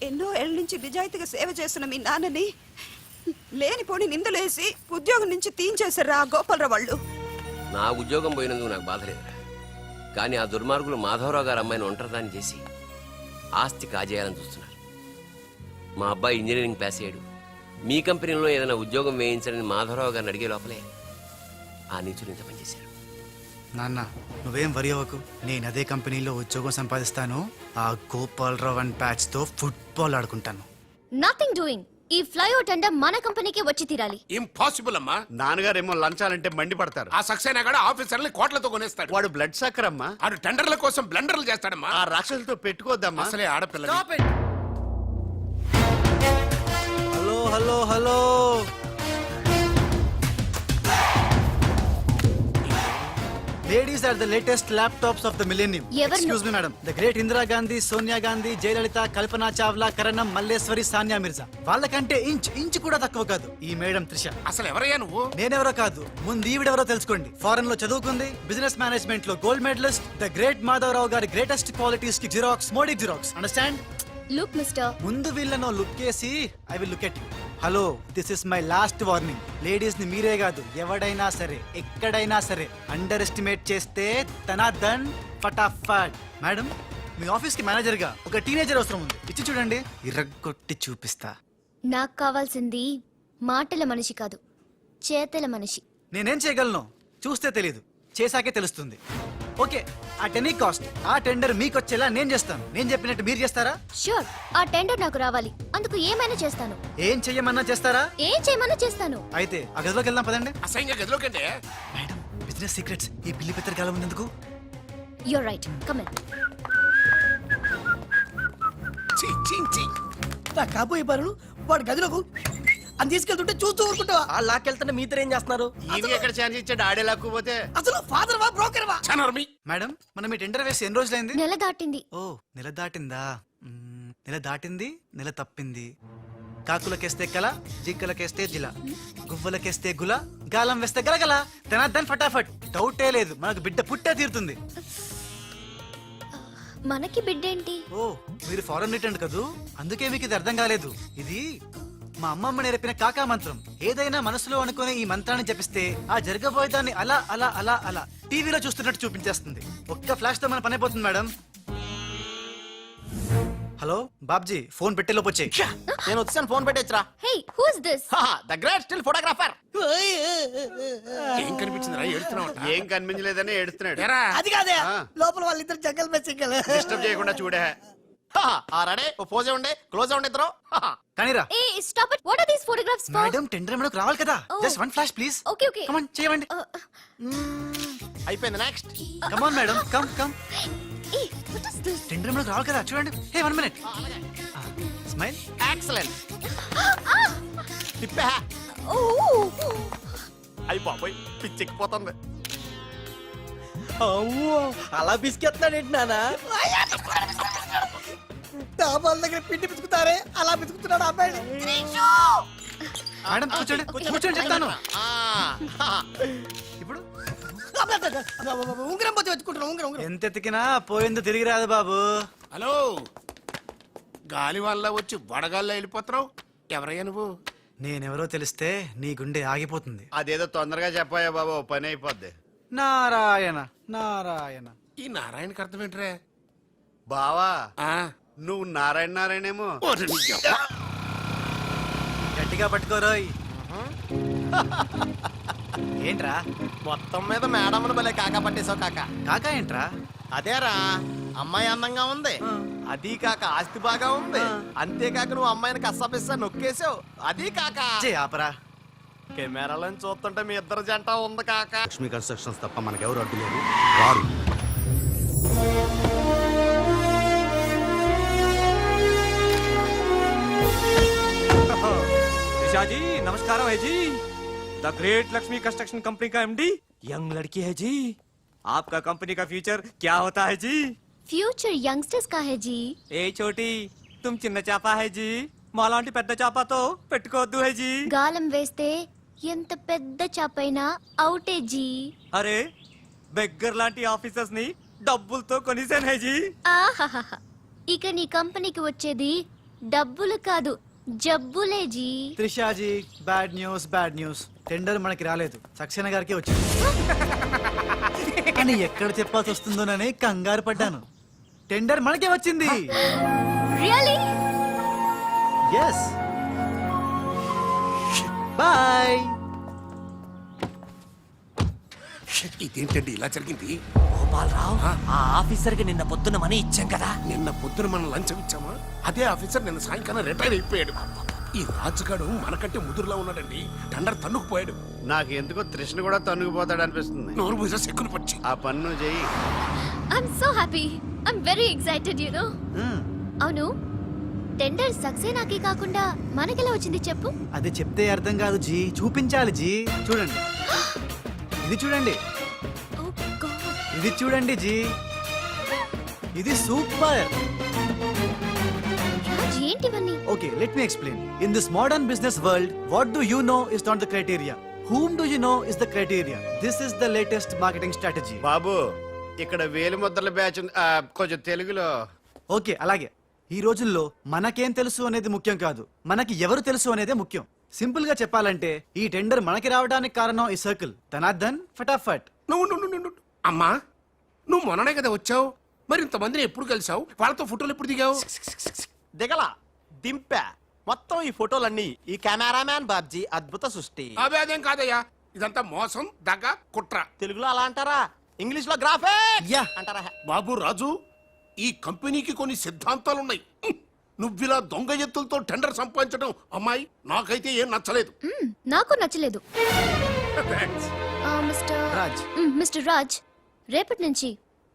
ఎన్నో ఏళ్ళ నుంచి నిజాయితీగా సేవ చేస్తున్న మీ నాన్నని లేనిపోని నిందలేసి ఉద్యోగం నుంచి తీయించేశారు ఆ గోపాలరావు వాళ్ళు. నా ఉద్యోగం పోయినందుకు నాకు బాధ లేదురా. కానీ ఆ దుర్మార్గులు మాధవరావు గారు అమ్మాయిని ఒంటరిదాన్ని చేసి ఆస్తి కాజేయాలని చూస్తున్నారు. మా అబ్బాయి ఇంజనీరింగ్ పాస్ అయ్యాడు. మీ కంపెనీలో ఏదైనా ఉద్యోగం వేయించాలని మాధవరావు గారిని అడిగే లోపలే ఆ నీచులు ఇంత పనిచేశారు. నాన్న నువ్వేం వరి అవ్వకు, నేను అదే కంపెనీలో ఉద్యోగం సంపాదిస్తాను. ఆ గోపాలరావు అండ్ ప్యాచ్ తో ఫుట్బాల్ ఆడుకుంటాను. Nothing doing. ఈ ఫ్లైఓవర్ టెండర్ మన కంపెనీకే వచ్చి తీరాలి. ఇంపాసిబుల్ అమ్మా. నాన్నగారేమో లంచాలంటే మండిపడతారు. ఆ సక్సేనా కూడా ఆఫీసర్ని కోట్లతో కొనేస్తాడు. వాడు బ్లడ్ సక్కర్ అమ్మా. ఆడు టెండర్ల కోసం బ్లండర్లు చేస్తాడమ్మా. ఆ రాక్షసులతో పెట్టుకోద్దమ్మా. అసలే ఆడపిల్ల. Hello hello hello, Ladies are the latest laptops of the millennium. Excuse me, madam. The great Indira Gandhi, Sonia Gandhi, Jayalalitha, Kalpana Chawla, Karanam, Malleswari, Sania Mirza. వాళ్ళకంటే ఇంచ్ కూడా తక్కువ కాదు ఈ మేడం త్రిష. అసలు ఎవరయ్యా నువ్వు? నేనెవరో కాదు, ముందు ఈవిడెవరో తెలుసుకోండి. ఫారెన్ లో చదువుకుంది, బిజినెస్ మేనేజ్మెంట్ లో gold medalist. The great Madhavarao గారి గ్రేటెస్ట్ క్వాలిటీస్ కి xerox, Modi xerox. Understand? Look mister, ముందు వీళ్ళను లుక్ చేసి I will look at you. Hello, this is my last warning. Ladies ని మీరే కాదు, ఎవడైనా సరే ఎక్కడైనా సరే అండర్ ఎస్టిమేట్ చేస్తే తన దన్ ఫటాఫట్. మేడం, మీ ఆఫీస్ కి మేనేజర్ గా ఒక టీనేజర్ అవసరం ఉంది. ఇచ్చి చూడండి, ఇరగ్గొట్టి చూపిస్తా. నాకు కావాల్సింది మాటల మనిషి కాదు, చేతల మనిషి. నేనేం చేయగలను చూస్తే తెలీదు, చేశాకే తెలుస్తుంది. ఓకే, ఆ టెనీ కాస్ట్, ఆ టెండర్ మీకు వచ్చేలా నేను చేస్తాను. నేను చెప్పినట్టు మీరు చేస్తారా? షూర్, ఆ టెండర్ నాకు రావాలి. అందుకు ఏమైనా చేస్తాను. ఏం చెయ్యమన్నా చేస్తారా? ఏం చేయమన్నా చేస్తాను. అయితే ఆ గదిలోకి వెళ్దాం పదండి. అసహ్యంగా గదిలోకంటే మేడం, బిజినెస్ సీక్రెట్స్ ఈ పిల్లి పెద్దరు కాలం ఉన్నందుకు. You're right, come in. నా కాబోయే పనులు వాడు గదిలోకు అని తీసుకెళ్తుంటే చూస్తూ ఊరుకుంటావా? ఆ లాక్కెళ్తుంటే మీతో ఏం చేస్తున్నారు? ఈయన ఎక్కడ ఛాన్స్ ఇచ్చాడు? ఆడే లాక్కుపోతే. అసలు ఫాదర్ వా బ్రోకర్ వా? మేడం, మనం ఈ టెండర్ వేసి ఎన్ని రోజులైంది? నెల దాటింది. ఓ, నెల దాటిందా? నెల దాటింది, నెల తప్పింది. కాకులకేస్తే కల, జింకలకేస్తే జిల, గువ్వలకేస్తే గుల, గాలం వేస్తే గలగల. తనద్దన్ ఫటాఫట్. డౌటే లేదు, మనకు బిడ్డ పుట్టే తీరుతుంది. మనకి బిడ్డేంటి? ఓ, మీరు ఫారెన్ రిటర్న్ కదూ, అందుకే మీకు ఇది అర్థం కాలేదు. ఇది మా అమ్మమ్మ నేర్పిన కాకా మంత్రం. ఏదైనా మనసులో అనుకుని ఈ మంత్రాన్ని జపిస్తే ఆ జరగబోయేదాన్ని అలా అలా అలా అలా టీవీలో చూస్తున్నట్టు చూపించేస్తుంది. ఒక్క ఫ్లాష్ తో మన పని అయిపోతుంది మేడం. హలో బాబ్జీ, ఫోన్ పెట్టేలోపు వచ్చేయ్. నేను వచ్చాను, ఫోన్ పెట్టేచ్చరా. Hey, who is this? The great still photographer. ఏం కనిపించిందిరా? ఏడుతున్నావు? ఏం కనిపించలేదని ఏడుస్తున్నాడు. అది కాదే, లోపల వాళ్ళిద్దరు జంగల్ మే సింగల్. డిస్టర్బ్ చేయకుండా చూడే. రెడీ, పోజే ఉండే, క్లోజ్ ఉండే ఇద్దరు. కానీరా. Hey stop it. What are these photographs for? Madam, tender మనకు రావాలి కదా. Just one flash please. Okay okay, come on, చేయండి. అయిపోయింది, next. Come on madam, come come. Hey what is this? Tender మనకు రావాలి కదా, చూడండి. Hey, 1 minute. స్మైల్. ఎక్సలెంట్. తిప్పా. ఓ, అయ్యి బాబోయ్, పిచ్చెక్కిపోతుంది. అలా బిస్కెత్తాడేంటి నానా? డాబాల దగ్గర పిండి పిసుకుతారే అలా పిసుకుతున్నాడు అబ్బాయి. మేడం కూర్చోండి, కూర్చోండి చెప్తాను. ఇప్పుడు ఉంగరం పోతే వెతుకుంటున్నా. ఉంగరం ఎంత ఎతికినా పోయిందో తిరిగి రాదు బాబు. హలో, గాలి వల్ల వచ్చి వడగాల్లో వెళ్ళిపోతున్నావు. ఎవరయ్యా నువ్వు? నేనెవరో తెలిస్తే నీ గుండె ఆగిపోతుంది. అదేదో తొందరగా చెప్పాయా బాబు, పని అయిపోద్ది. నారాయణ నారాయణ. ఈ నారాయణకి అర్థం ఏంట్రా? బావా, ఆ, నువ్వు నారాయణ నారాయణేమో. గట్టిగా పట్టుకోరోయ్. ఏంట్రా మొత్తం మీద మేడంను భలే కాకా పట్టేశావు కాక. కాకా ఏంట్రా? అదేరా, అమ్మాయి అందంగా ఉంది, అది కాక ఆస్తి బాగా ఉంది, అంతేకాక నువ్వు అమ్మాయిని కష్టపిస్తా నొక్కేసావు, అది కాక. ఆపరా. కెమెరాలను చూస్తుంటే మీ ఇద్దరు జంట ఉంది కాక. లక్ష్మీ కన్స్ట్రక్షన్స్ తప్ప మనకెవరు అడ్డు లేరు. రారు. निशा जी नमस्कार है जी। The great Lakshmi construction company का एमडी यंग लड़की है जी। आपका कंपनी का फ्यूचर क्या होता है जी? ఫ్యూచర్ యంగ్స్టర్స్ కా హై జీ. ఏ చోटी तुम చిన్న చాపా है जी, మాలాంటి పెద్ద చాపాతో పెట్టుకోవద్దు है जी. గాలం వేస్తే ఎంత పెద్ద చాపైనా అవుటే జీ. అరే బెగ్గర్ లాంటి ఆఫీసర్స్ ని డబ్బులతో కొనిసాను है जी. ఆహాహా, ఇక నీ కంపెనీకి వచ్చేది డబ్బులు కాదు జబ్బులే జీ. Trishaji bad news. టెండర్ మనకి రాలేదు, సక్సేనా గారికి వచ్చింది. అని ఎక్కడ చెప్పాల్సి వస్తుందోనని కంగారు పడ్డాను. టెండర్ మనకే వచ్చింది. రియలీ? ఎస్. బాయ్. ఇదేంటండి ఇలా జరిగింది? గోపాలరావు, ఆ ఆఫీసర్ కి నిన్న పొద్దున మనీ ఇచ్చాం కదా. నిన్న పొద్దున మనం లంచం ఇచ్చామా? అదే ఆఫీసర్ నిన్న సాయంకాలం రిటైర్ అయిపోయాడు. ఈ రాజుగాడు మనకంటే ముదురులా ఉన్నాడండి. టెండర్ తన్నుకుపోయాడు. నాకు ఎందుకో తృష్ణ కూడా తన్నుకుపోతాడు అనిపిస్తుంది. నోరు పూజ సెక్కులు పచ్చి. ఆ పన్ను చెయ్యి. I'm so happy. I'm very excited you know. అవును, టెండర్ సక్సేనాకి కాకుండా మనకెలా వచ్చింది చెప్పు? అది చెప్తే అర్థం కాదు జీ, చూపించాలి జీ. చూడండి, ఇది చూడండి, Oh God. ఇది చూడండి జీ, ఇది సూపర్. రాజ్, ఏంటివన్నీ? Okay, let me explain. In this modern business world, what do you know is not the criteria. Whom do you know is the criteria. This is the latest marketing strategy. బాబు, ఇక్కడ వేలు ముద్రల batch ఉంది. కొంచెం తెలుగులో. Okay, అలాగే. ఈ రోజుల్లో మనకేం తెలుసు అనేది ముఖ్యం కాదు, మనకి ఎవరు తెలుసు అనేదే ముఖ్యం. సింపుల్ గా చెప్పాలంటే ఈ టెండర్ మనకి రావడానికి కారణం ఈ సర్కిల్ ధనార్దన్ ఫటాఫట్. నువ్వు అమ్మా, నువ్వు మొన్ననే కదా వచ్చావు. మరి ఇంతమందిని ఎప్పుడు కలిసావు? వాళ్ళతో ఫోటోలు ఎప్పుడు దిగావు? దిగల, దింపా. మొత్తం ఈ ఫోటోలన్నీ ఈ కెమెరామ్యాన్ బాబ్జీ అద్భుత సృష్టి. అవే అదేం కాదయ్యా, ఇదంతా మోసం, దగ్గ, కుట్ర. తెలుగులో అలా అంటారా? ఇంగ్లీష్ లో గ్రాఫే యా. అంటారా? బాబు రాజు, ఈ కంపెనీకి కొన్ని సిద్ధాంతాలున్నాయి. నువ్విలా దొంగ ఎత్తులతో టెండర్ సంపాదించడం అమ్మాయి నాకైతే ఏం నచ్చలేదు. నాకు నచ్చలేదు. Thanks. రాజ్. మిస్టర్ రాజ్, రేపటి నుంచి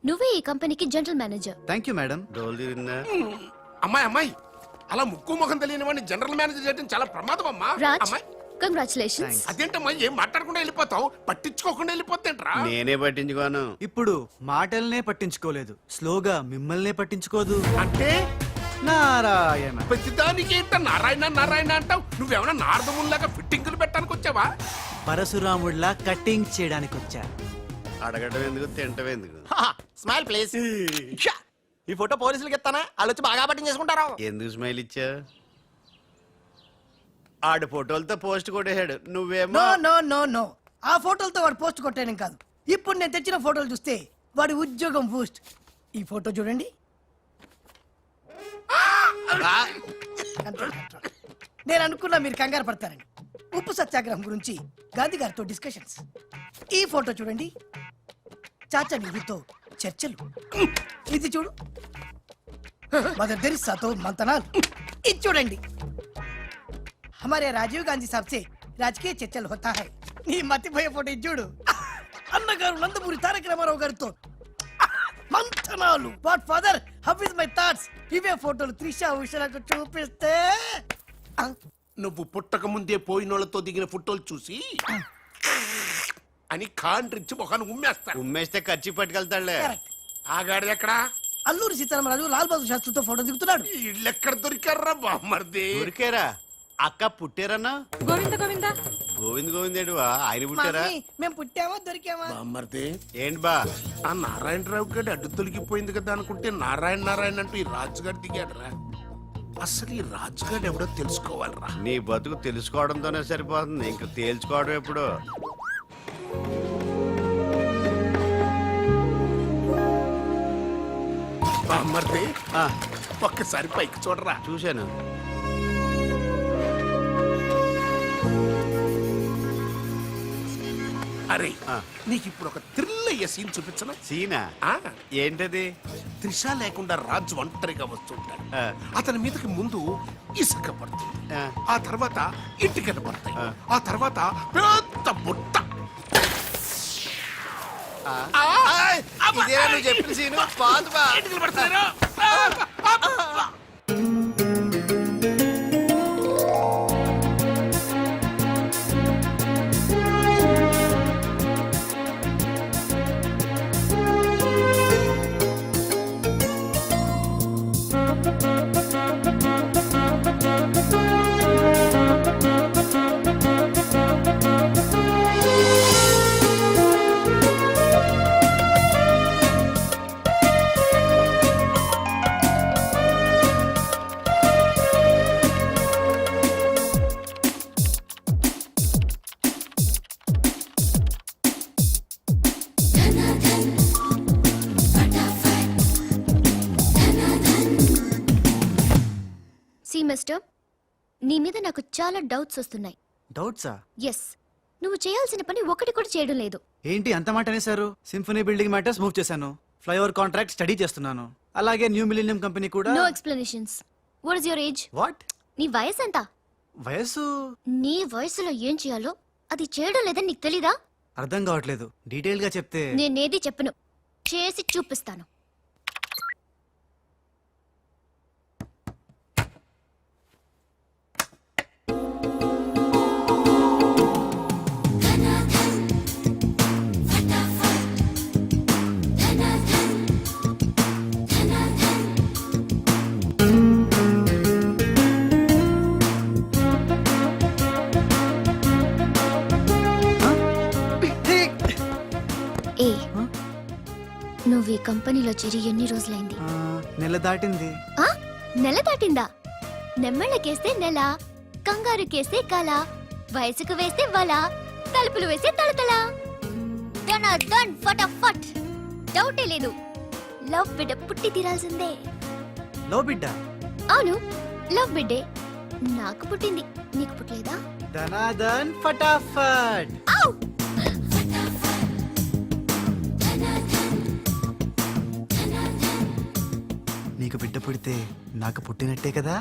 నువ్వే ఈ కంపెనీకి general manager. Thank you madam. డోలు తిరిందా? అమ్మాయి అలా ముక్కు ముఖం తెలియని వాడిని జనరల్ మేనేజర్ చేయడం చాలా ప్రమాదం అమ్మా. రాజ్, అమ్మాయి కంగ్రాచులేషన్స్. అదేంటమ్మా, ఏం మాట్లాడకుండా వెళ్ళిపోతావు? పట్టించుకోకుండా వెళ్ళిపోతేంట్రా? నేనే పట్టించుకోను. ఇప్పుడు మాటల్నే పట్టించుకోలేదు, స్లోగా మిమ్మల్నే పట్టించుకోదు. అంటే నారాయణ. ప్రతిదానికి ఏంట నారాయణ అంటావు? నువ్వేమన్నా నారదముల్లాగా ఫిట్టింగులు పెట్టడానికి వచ్చావా? పరశురాముడిలా కటింగ్ చేయడానికి వచ్చా. అడగడం ఎందుకు, తింటం ఎందుకు? Smile please. ఈ ఫోటో పోలీసులకి ఇస్తానా? వాళ్ళు వచ్చి బాగా పట్టింగ్ చేసుకుంటారు. ఎందుకు స్మైల్ ఇచ్చా? ఆడు ఫోటోలతో పోస్ట్ కొట్టేశాడు, నువ్వేమో. నో నో నో నో, ఆ ఫోటోలతో వాడు పోస్ట్ కొట్టేయడం కాదు. ఇప్పుడు నేను తెచ్చిన ఫోటోలు చూస్తే వాడి ఉద్యోగం బూస్ట్. ఈ ఫోటో చూడండి. Control, control. నేను అనుకున్నా మీరు కంగారు పడతారని. ఉప్పు సత్యాగ్రహం గురించి గాంధీ గారితో డిస్కషన్స్. ఈ ఫోటో చూడండి, చాచా నెహ్రూతో చర్చలు. ఇది చూడు, మదర్ తెరిసాతో మంతనాలు. ఇది చూడండి, हमारे राजीव गांधी साहब से राजकीय चर्चल होता है. నీ మతిపోయే ఫోటో ఇది చూడు, అన్నగారు నందమూరి తారక రామారావు గారితో మంతనాలు. What father, how is my thoughts. ఇవే ఫోటోలు త్రిషా ఉషలకు చూపిస్తే నువ్వు పుట్టక ముందే పోయినోళ్లతో దిగిన ఫోటోలు చూసి అని కాండ్రించి మొహాన్ని ఉమ్మేస్తాను. ఉమ్మేస్తే ఖర్చు పట్టుకెళ్తాడులే. Correct. ఆగాడు ఎక్కడా? అల్లూరి సీతారామరాజు లాల్ బహదూర్ శాస్త్రితో ఫోటో దిగుతున్నాడు. ఇళ్ళెక్కడ దొరికారా బామ్మర్ది? ఊరికేరా అక్క పుట్టారన్నా? గోవింద గోవింద. గోవింద్ ఏడువా, ఆయన పుట్టారా? మమ్మీ, మేము పుట్టామా దొరికామా? బామ్మర్ది, ఏంటి బా? ఆ నారాయణరావు గారి అడ్డు తొలగిపోయింది కదా అనుకుంటే నారాయణ అంటూ ఈ రాజుగారు దిగాడరా. అసలు ఈ రాజుగారు ఎవడో తెలుసుకోవాలరా. నీ బతుకు తెలుసుకోవడంతోనే సరిపోతుంది, ఇంక తేల్చుకోవడం ఎప్పుడు? బామ్మర్ది, ఆ, ఒక్కసారి పైకి చూడరా. చూశాను. అరే, ఆ. నీకు ఇప్పుడు ఒక థ్రిల్ అయ్యే సీన్ చూపించనా? సీనా? ఆ, ఏంటది? త్రిష లేకుండా రాజు ఒంటరిగా వస్తుంటాడు. ఆ. అతని మీదకి ముందు ఇసుక పడుతుంది, ఆ. ఆ తర్వాత ఇటుకలు పడతాయి, ఆ. ఆ తర్వాత పెద్ద బుట్ట. ఆ. ఆ, ఇదేనా నువ్వు చెప్పిన సీను? బాగుంది బా. ఇటుకలు పడతాయిరా. సి మిస్టర్, నీ మీద నాకు చాలా డౌట్స్ వస్తున్నాయి. డౌట్సా? ఎస్, నువ్వు చేయాల్సిన పని ఒకటి కూడా చేయడం లేదు. ఏంటి అంత మాట అనేసారు? సింఫనీ బిల్డింగ్ మ్యాటర్స్ మూవ్ చేశాను, ఫ్లైఓవర్ కాంట్రాక్ట్ స్టడీ చేస్తున్నాను, అలాగే న్యూ మిలీనియం కంపెనీ కూడా. No explanations. What is your age? What? నీ వయసు ఎంత? వయసు నీ వయసులో ఏం చేయాలో అది చేయడం లేదని నీకు తెలీదా? అర్థం కావట్లేదు, డీటెయిల్ గా చెప్తే. నేనేది చెప్పను, చేసి చూపిస్తాను. ఏ, నువ్వు ఈ కంపెనీలో చేరి ఎన్ని రోజులైంది? నెల దాటింది. ఆ? నెల దాటిందా? నెమ్మళ్ళకేస్తే నెల, కంగారుకేస్తే కల, వయసుకు వేస్తే వల, తలుపులు వేస్తే తడతల. డన్ ఫటాఫట్. డౌటే లేదు, లవ్ బిడ్డ పుట్టి తీరాల్సిందే. లో బిడ్డ? అవును, లవ్ బిడ్డే. నాకు పుట్టింది, నీకు పుట్టలేదా? ధనాధన్ ఫటాఫట్. ఔ! నీకు బిడ్డ పుడితే నాకు పుట్టినట్టే కదా.